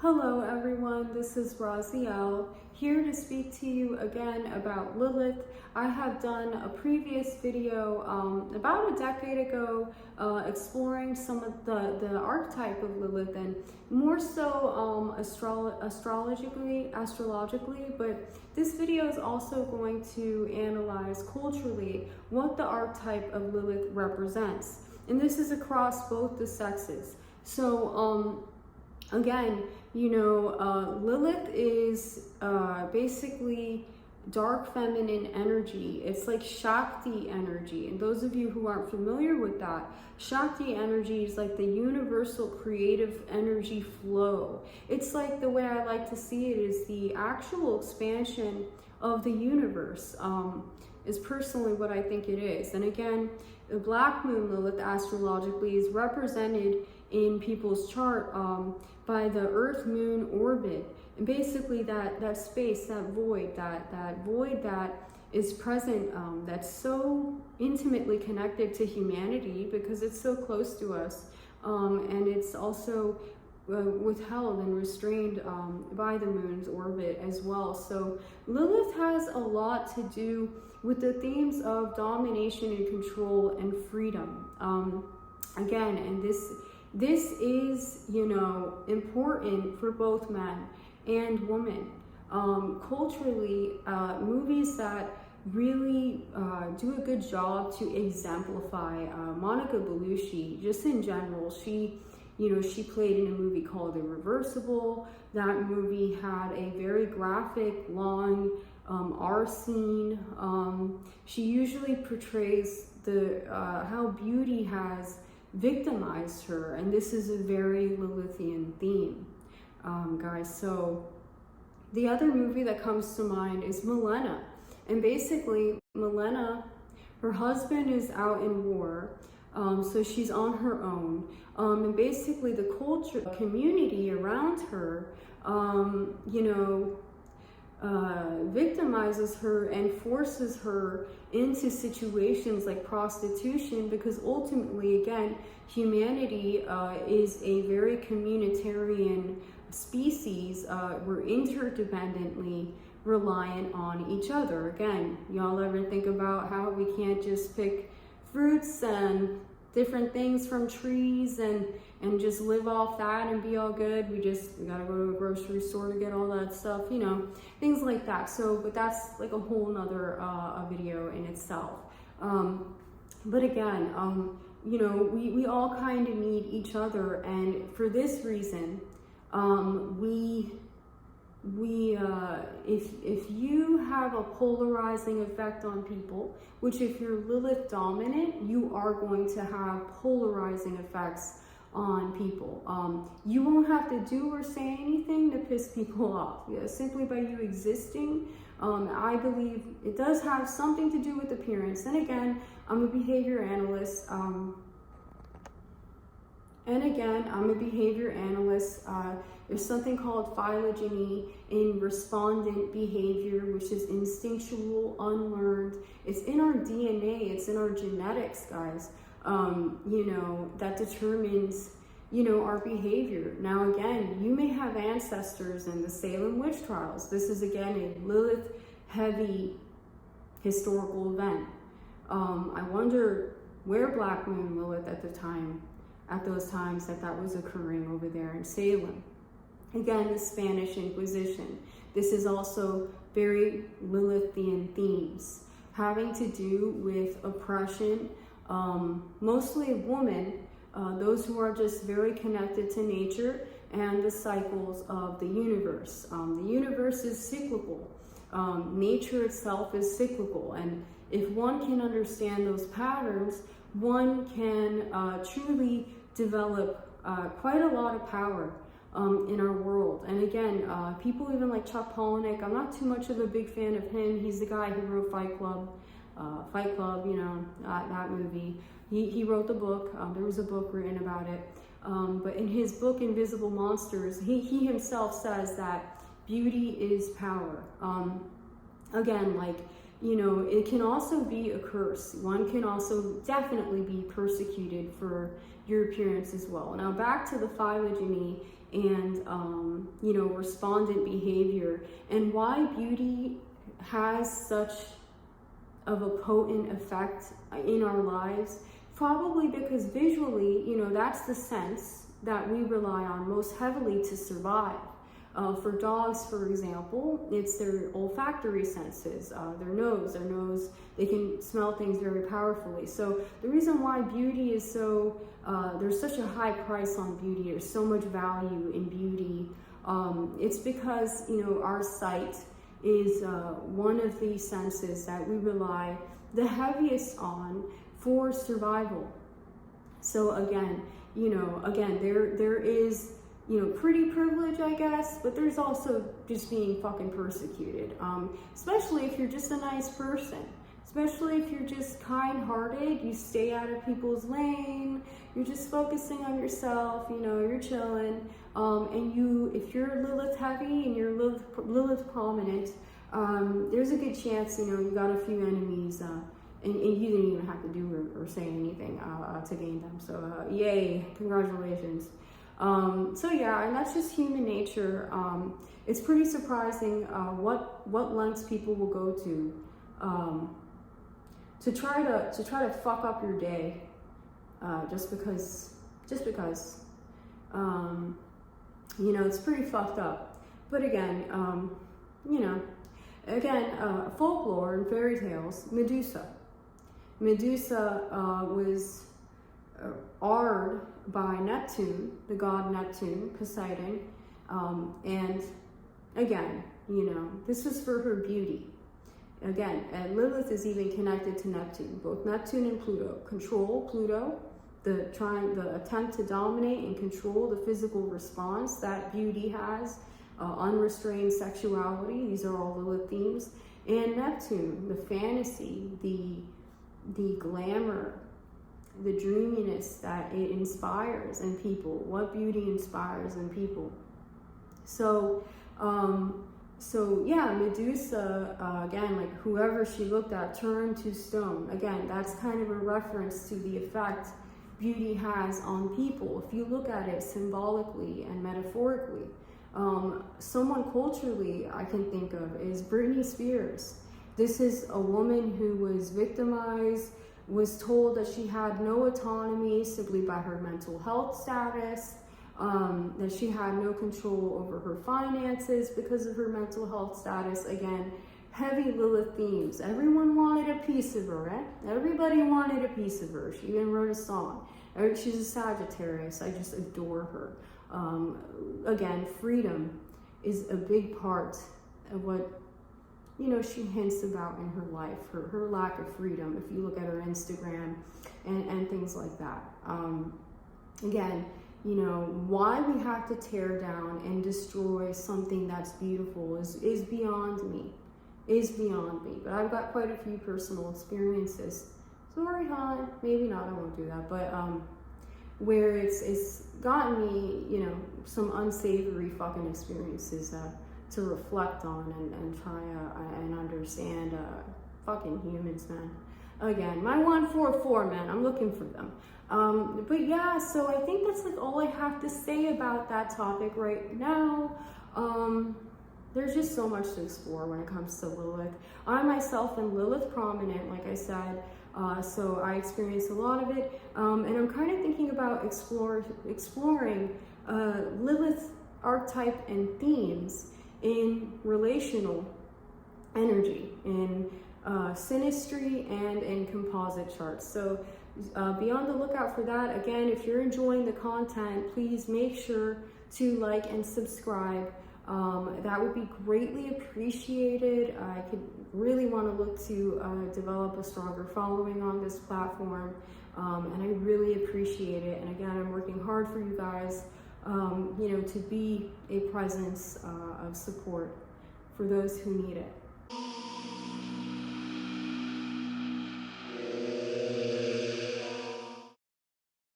Hello everyone, this is Raziel, here to speak to you again about Lilith. I have done a previous video about a decade ago exploring some of the archetype of Lilith, and more so astrologically, but this video is also going to analyze culturally what the archetype of Lilith represents. And this is across both the sexes. So again, you know, Lilith is basically dark feminine energy. It's like Shakti energy. And those of you who aren't familiar with that, Shakti energy is like the universal creative energy flow. It's like, the way I like to see it is the actual expansion of the universe, is personally what I think it is. And again, the Black Moon Lilith astrologically is represented in people's chart by the Earth-Moon orbit, and basically that space, that void that is present, that's so intimately connected to humanity because it's so close to us, and it's also withheld and restrained by the moon's orbit as well. So Lilith has a lot to do with the themes of domination and control and freedom. Again, and this is, you know, important for both men and women. Culturally, movies that really do a good job to exemplify Monica Bellucci, just in general. She played in a movie called Irreversible. That movie had a very graphic, long R scene. She usually portrays how beauty has victimized her, and this is a very Lilithian theme, guys. So the other movie that comes to mind is Milena, and basically Milena, her husband is out in war, so she's on her own, and basically the culture, community around her, victimizes her and forces her into situations like prostitution, because ultimately, again, humanity is a very communitarian species. We're interdependently reliant on each other. Again, y'all ever think about how we can't just pick fruits and different things from trees and just live off that and be all good? We gotta go to a grocery store to get all that stuff, you know, things like that. So, but that's like a whole nother video in itself. But again, you know, we all kind of need each other, and for this reason, if you have a polarizing effect on people, which if you're Lilith dominant, you are going to have polarizing effects on people. You won't have to do or say anything to piss people off. Yeah, simply by you existing, I believe it does have something to do with appearance. And again, I'm a behavior analyst. There's something called phylogeny in respondent behavior, which is instinctual, unlearned. It's in our DNA, it's in our genetics, guys, that determines, our behavior. Now, again, you may have ancestors in the Salem witch trials. This is, again, a Lilith-heavy historical event. I wonder where Black Moon Lilith at those times that was occurring over there in Salem. Again, the Spanish Inquisition. This is also very Lilithian themes, having to do with oppression, mostly of women, those who are just very connected to nature and the cycles of the universe. The universe is cyclical. Nature itself is cyclical, and if one can understand those patterns, one can truly develop quite a lot of power in our world. And again, people even like Chuck Palahniuk, I'm not too much of a big fan of him. He's the guy who wrote Fight Club, that movie. He wrote the book. There was a book written about it. But in his book, Invisible Monsters, he himself says that beauty is power. Again, like, you know, it can also be a curse. One can also definitely be persecuted for your appearance as well. Now back to the phylogeny and, you know, respondent behavior and why beauty has such of a potent effect in our lives. Probably because visually, you know, that's the sense that we rely on most heavily to survive. For dogs, for example, it's their olfactory senses, their nose, they can smell things very powerfully. So the reason why beauty is so, there's such a high price on beauty, there's so much value in beauty, it's because, you know, our sight is one of the senses that we rely the heaviest on for survival. So again, you know, there is, you know, pretty privilege, I guess, but there's also just being fucking persecuted, especially if you're just a nice person, especially if you're just kind-hearted, you stay out of people's lane, you're just focusing on yourself, you know, you're chilling, and if you're Lilith heavy and you're Lilith prominent, there's a good chance, you know, you got a few enemies, and you didn't even have to do or say anything to gain them. So yay, congratulations. So yeah, and that's just human nature. It's pretty surprising what lengths people will go to try to fuck up your day, just because you know, it's pretty fucked up. But again, you know, folklore and fairy tales, Medusa was arred by Neptune, the god Neptune, Poseidon, and again, you know, this was for her beauty. Again, and Lilith is even connected to Neptune, both Neptune and Pluto. Control Pluto, the attempt to dominate and control the physical response that beauty has, unrestrained sexuality, these are all Lilith themes, and Neptune, the fantasy, the glamour, the dreaminess that it inspires in people, what beauty inspires in people. So yeah, Medusa, again, like whoever she looked at turned to stone. Again, that's kind of a reference to the effect beauty has on people. If you look at it symbolically and metaphorically, someone culturally I can think of is Britney Spears. This is a woman who was victimized, was told that she had no autonomy simply by her mental health status, that she had no control over her finances because of her mental health status. Again, heavy Lilith themes. Everyone wanted a piece of her, right? Everybody wanted a piece of her. She even wrote a song. She's a Sagittarius. I just adore her. Again, freedom is a big part of what, you know, she hints about in her life, her lack of freedom, if you look at her Instagram and things like that. Again, you know, why we have to tear down and destroy something that's beautiful is beyond me, but I've got quite a few personal experiences. Sorry, hon, maybe not, I won't do that, but where it's gotten me, you know, some unsavory fucking experiences to reflect on and try and understand fucking humans, man. Again, my 144, man, I'm looking for them. But yeah, so I think that's like all I have to say about that topic right now. There's just so much to explore when it comes to Lilith. I myself am Lilith prominent, like I said, so I experienced a lot of it, and I'm kind of thinking about exploring Lilith archetype and themes in relational energy, in synastry, and in composite charts. So be on the lookout for that. Again, if you're enjoying the content, please make sure to like and subscribe. That would be greatly appreciated. I could really want to look to develop a stronger following on this platform, and I really appreciate it. And again, I'm working hard for you guys, you know, to be a presence of support for those who need it.